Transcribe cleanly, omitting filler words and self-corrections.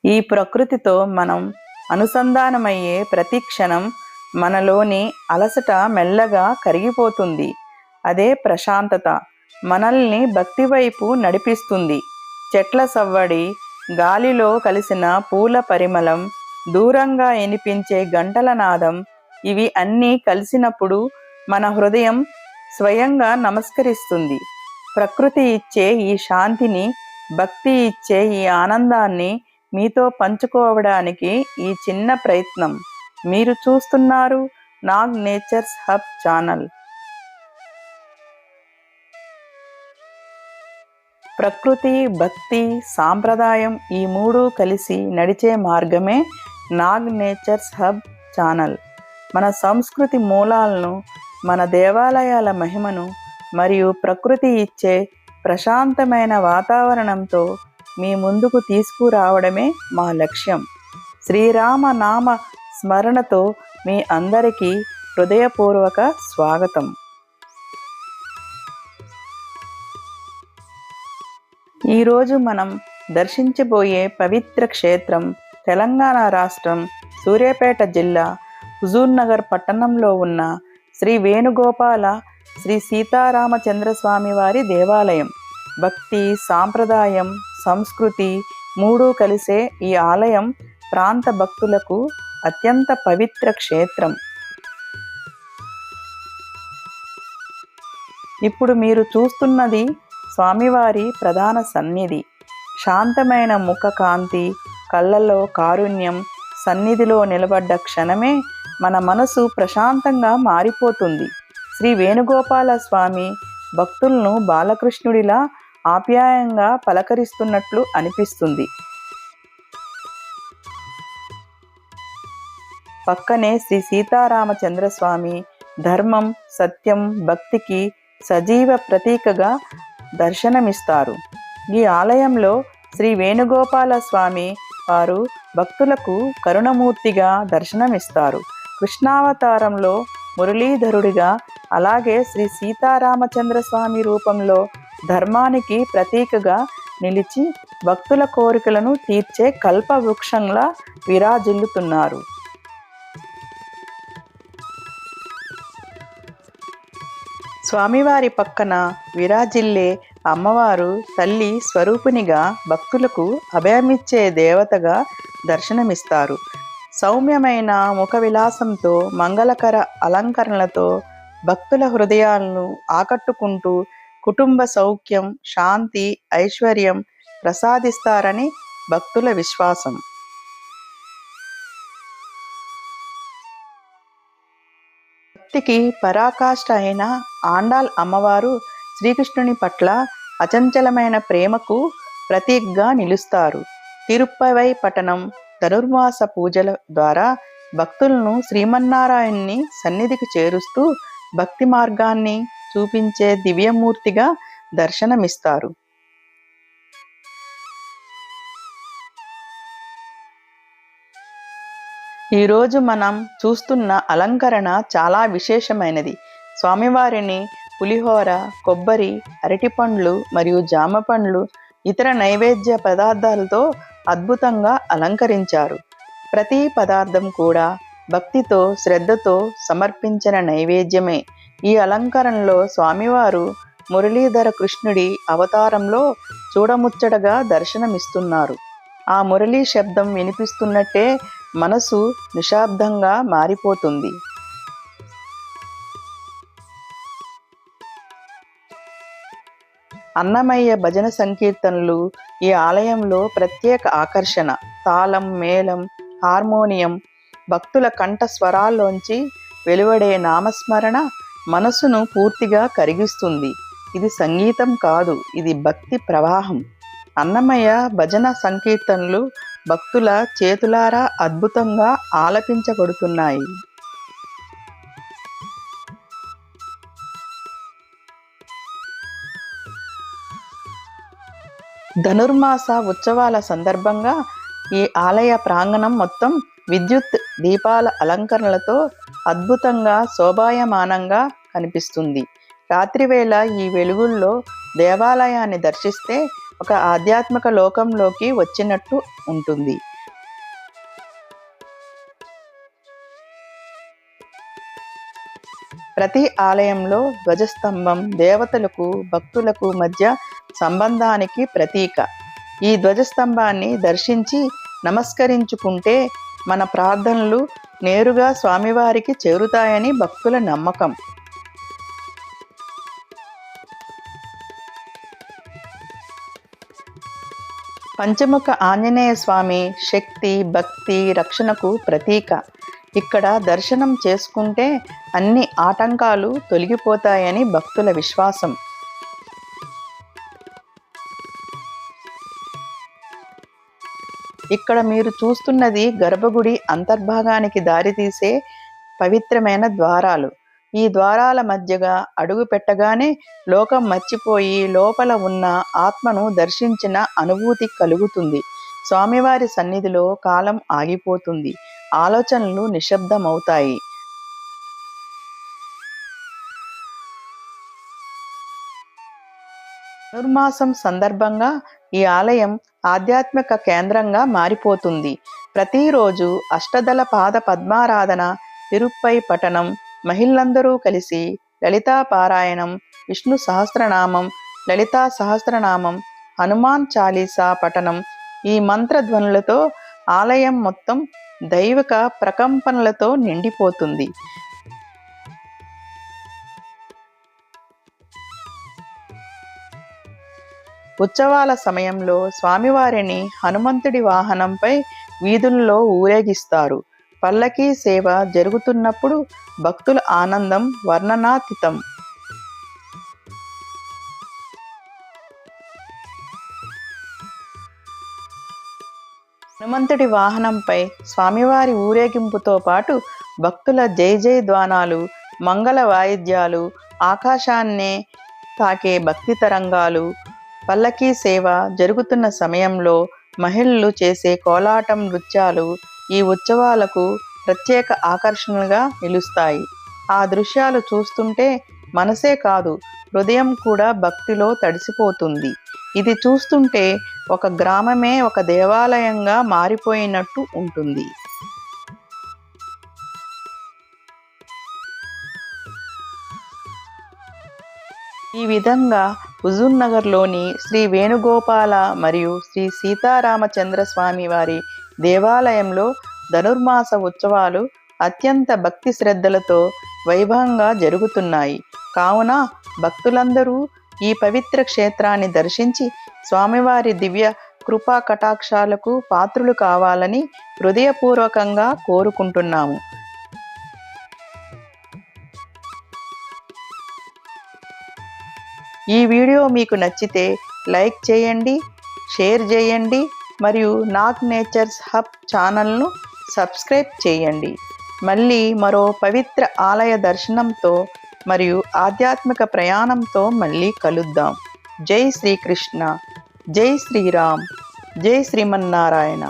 ఈ ప్రకృతితో మనం అనుసంధానమయ్యే ప్రతి క్షణం మనలోని అలసట మెల్లగా కరిగిపోతుంది. అదే ప్రశాంతత మనల్ని భక్తి వైపు నడిపిస్తుంది. చెట్ల సవ్వడి, గాలిలో కలిసిన పూల పరిమళం, దూరంగా వినిపించే గంటల నాదం, ఇవి అన్నీ కలిసినప్పుడు మన హృదయం స్వయంగా నమస్కరిస్తుంది. ప్రకృతి ఇచ్చే ఈ శాంతిని, భక్తి ఇచ్చే ఈ ఆనందాన్ని మీతో పంచుకోవడానికి ఈ చిన్న ప్రయత్నం. మీరు చూస్తున్నారు నాగ్ నేచర్స్ హబ్ ఛానల్. ప్రకృతి, భక్తి, సాంప్రదాయం ఈ మూడు కలిసి నడిచే మార్గమే నాగ్ నేచర్స్ హబ్ ఛానల్. మన సంస్కృతి మూలాలను, మన దేవాలయాల మహిమను మరియు ప్రకృతి ఇచ్చే ప్రశాంతమైన వాతావరణంతో మీ ముందుకు తీసుకురావడమే మా లక్ష్యం. శ్రీరామ నామ స్మరణతో మీ అందరికీ హృదయపూర్వక స్వాగతం. ఈరోజు మనం దర్శించబోయే పవిత్ర క్షేత్రం తెలంగాణ రాష్ట్రం సూర్యాపేట జిల్లా హుజూర్నగర్ పట్టణంలో ఉన్న శ్రీ వేణుగోపాల శ్రీ సీతారామచంద్రస్వామి వారి దేవాలయం. భక్తి, సాంప్రదాయం, సంస్కృతి మూడు కలిసే ఈ ఆలయం ప్రాంత భక్తులకు అత్యంత పవిత్ర క్షేత్రం. ఇప్పుడు మీరు చూస్తున్నది స్వామివారి ప్రధాన సన్నిధి. శాంతమైన ముఖ కాంతి, కళ్ళలో కారుణ్యం, సన్నిధిలో నిలబడ్డ క్షణమే మన మనసు ప్రశాంతంగా మారిపోతుంది. శ్రీ వేణుగోపాల స్వామి భక్తులను బాలకృష్ణుడిలా ఆప్యాయంగా పలకరిస్తున్నట్లు అనిపిస్తుంది. పక్కనే శ్రీ సీతారామచంద్రస్వామి ధర్మం, సత్యం, భక్తికి సజీవ ప్రతీకగా దర్శనమిస్తారు. ఈ ఆలయంలో శ్రీ వేణుగోపాల స్వామి వారు భక్తులకు కరుణమూర్తిగా దర్శనమిస్తారు. కృష్ణావతారంలో మురళీధరుడిగా, అలాగే శ్రీ సీతారామచంద్రస్వామి రూపంలో ధర్మానికి ప్రతీకగా నిలిచి భక్తుల కోరికలను తీర్చే కల్పవృక్షంలా విరాజిల్లుతున్నారు. స్వామివారి పక్కన విరాజిల్లే అమ్మవారు తల్లి స్వరూపిణిగా భక్తులకు అభయమిచ్చే దేవతగా దర్శనమిస్తారు. సౌమ్యమైన ముఖ విలాసంతో, మంగళకర అలంకరణలతో భక్తుల హృదయాలను ఆకట్టుకుంటూ కుటుంబ సౌఖ్యం, శాంతి, ఐశ్వర్యం ప్రసాదిస్తారని భక్తుల విశ్వాసం. భక్తికి పరాకాష్ఠ అయిన ఆండాల్ అమ్మవారు శ్రీకృష్ణుని పట్ల అచంచలమైన ప్రేమకు ప్రతీకగా నిలుస్తారు. తిరుప్పవై పఠనం, ధనుర్మాస పూజల ద్వారా భక్తులను శ్రీమన్నారాయణుని సన్నిధికి చేరుస్తూ భక్తి మార్గాన్ని చూపించే దివ్యమూర్తిగా దర్శనమిస్తారు. ఈరోజు మనం చూస్తున్న అలంకరణ చాలా విశేషమైనది. స్వామివారిని పులిహోర, కొబ్బరి, అరటిపండ్లు మరియు జామ పండ్లు, ఇతర నైవేద్య పదార్థాలతో అద్భుతంగా అలంకరించారు. ప్రతి పదార్థం కూడా భక్తితో, శ్రద్ధతో సమర్పించిన నైవేద్యమే. ఈ అలంకరణలో స్వామివారు మురళీధర కృష్ణుడి అవతారంలో చూడముచ్చటగా దర్శనమిస్తున్నారు. ఆ మురళీ శబ్దం వినిపిస్తున్నట్టే మనసు నిశ్శబ్దంగా మారిపోతుంది. అన్నమయ్య భజన సంకీర్తనలు ఈ ఆలయంలో ప్రత్యేక ఆకర్షణ. తాళం, మేళం, హార్మోనియం, భక్తుల కంఠ స్వరాల్లోంచి వెలువడే నామస్మరణ మనసును పూర్తిగా కరిగిస్తుంది. ఇది సంగీతం కాదు, ఇది భక్తి ప్రవాహం. అన్నమయ్య భజన సంకీర్తనలు భక్తుల చేతులారా అద్భుతంగా ఆలపించబడుతున్నాయి. ధనుర్మాస ఉత్సవాల సందర్భంగా ఈ ఆలయ ప్రాంగణం మొత్తం విద్యుత్ దీపాల అలంకరణలతో అద్భుతంగా శోభాయమానంగా కనిపిస్తుంది. రాత్రివేళ ఈ వెలుగుల్లో దేవాలయాన్ని దర్శిస్తే ఒక ఆధ్యాత్మిక లోకంలోకి వచ్చినట్టు ఉంటుంది. ప్రతి ఆలయంలో ధ్వజస్తంభం దేవతలకు భక్తులకు మధ్య సంబంధానికి ప్రతీక. ఈ ధ్వజస్తంభాన్ని దర్శించి నమస్కరించుకుంటే మన ప్రార్థనలు నేరుగా స్వామివారికి చేరుతాయని భక్తుల నమ్మకం. పంచముఖ ఆంజనేయ స్వామి శక్తి, భక్తి, రక్షణకు ప్రతీక. ఇక్కడ దర్శనం చేసుకుంటే అన్ని ఆటంకాలు తొలగిపోతాయని భక్తుల విశ్వాసం. ఇక్కడ మీరు చూస్తున్నది గర్భగుడి అంతర్భాగానికి దారితీసే పవిత్రమైన ద్వారాలు. ఈ ద్వారాల మధ్యగా అడుగు పెట్టగానే లోకం మర్చిపోయి లోపల ఉన్న ఆత్మను దర్శించిన అనుభూతి కలుగుతుంది. స్వామివారి సన్నిధిలో కాలం ఆగిపోతుంది, ఆలోచనలు నిశ్శబ్దమవుతాయి. ధనుర్మాసం సందర్భంగా ఈ ఆలయం ఆధ్యాత్మిక కేంద్రంగా మారిపోతుంది. ప్రతిరోజు అష్టదళ పాద పద్మారాధన, తిరుప్పై పఠనం, మహిళలందరూ కలిసి లలితా పారాయణం, విష్ణు సహస్రనామం, లలితా సహస్రనామం, హనుమాన్ చాలీసా పఠనం, ఈ మంత్రధ్వనులతో ఆలయం మొత్తం దైవిక ప్రకంపనలతో నిండిపోతుంది. ఉత్సవాల సమయంలో స్వామివారిని హనుమంతుడి వాహనంపై వీధుల్లో ఊరేగిస్తారు. పల్లకీ సేవ జరుగుతున్నప్పుడు భక్తుల ఆనందం వర్ణనాతీతం. హనుమంతుడి వాహనంపై స్వామివారి ఊరేగింపుతో పాటు భక్తుల జై జై ధ్వానాలు, మంగళ వాయిద్యాలు, ఆకాశాన్నే తాకే భక్తి తరంగాలు. పల్లకీ సేవ జరుగుతున్న సమయంలో మహిళలు చేసే కోలాటం నృత్యాలు ఈ ఉత్సవాలకు ప్రత్యేక ఆకర్షణగా నిలుస్తాయి. ఆ దృశ్యాలు చూస్తుంటే మనసే కాదు, హృదయం కూడా భక్తిలో తడిసిపోతుంది. ఇది చూస్తుంటే ఒక గ్రామమే ఒక దేవాలయంగా మారిపోయినట్టు ఉంటుంది. ఈ విధంగా హుజూర్నగర్లోని శ్రీ వేణుగోపాల మరియు శ్రీ సీతారామచంద్ర స్వామి వారి దేవాలయంలో ధనుర్మాస ఉత్సవాలు అత్యంత భక్తి శ్రద్ధలతో వైభవంగా జరుగుతున్నాయి. కావున భక్తులందరూ ఈ పవిత్ర క్షేత్రాన్ని దర్శించి స్వామివారి దివ్య కృపా కటాక్షాలకు పాత్రులు కావాలని హృదయపూర్వకంగా కోరుకుంటున్నాము. ఈ వీడియో మీకు నచ్చితే లైక్ చేయండి, షేర్ చేయండి మరియు నాగ్ నేచర్స్ హబ్ ఛానల్ను సబ్స్క్రైబ్ చేయండి. మళ్ళీ మరో పవిత్ర ఆలయ దర్శనంతో మరియు ఆధ్యాత్మిక ప్రయాణంతో మళ్ళీ కలుద్దాం. జై శ్రీకృష్ణ, జై శ్రీరామ్, జై శ్రీమన్నారాయణ.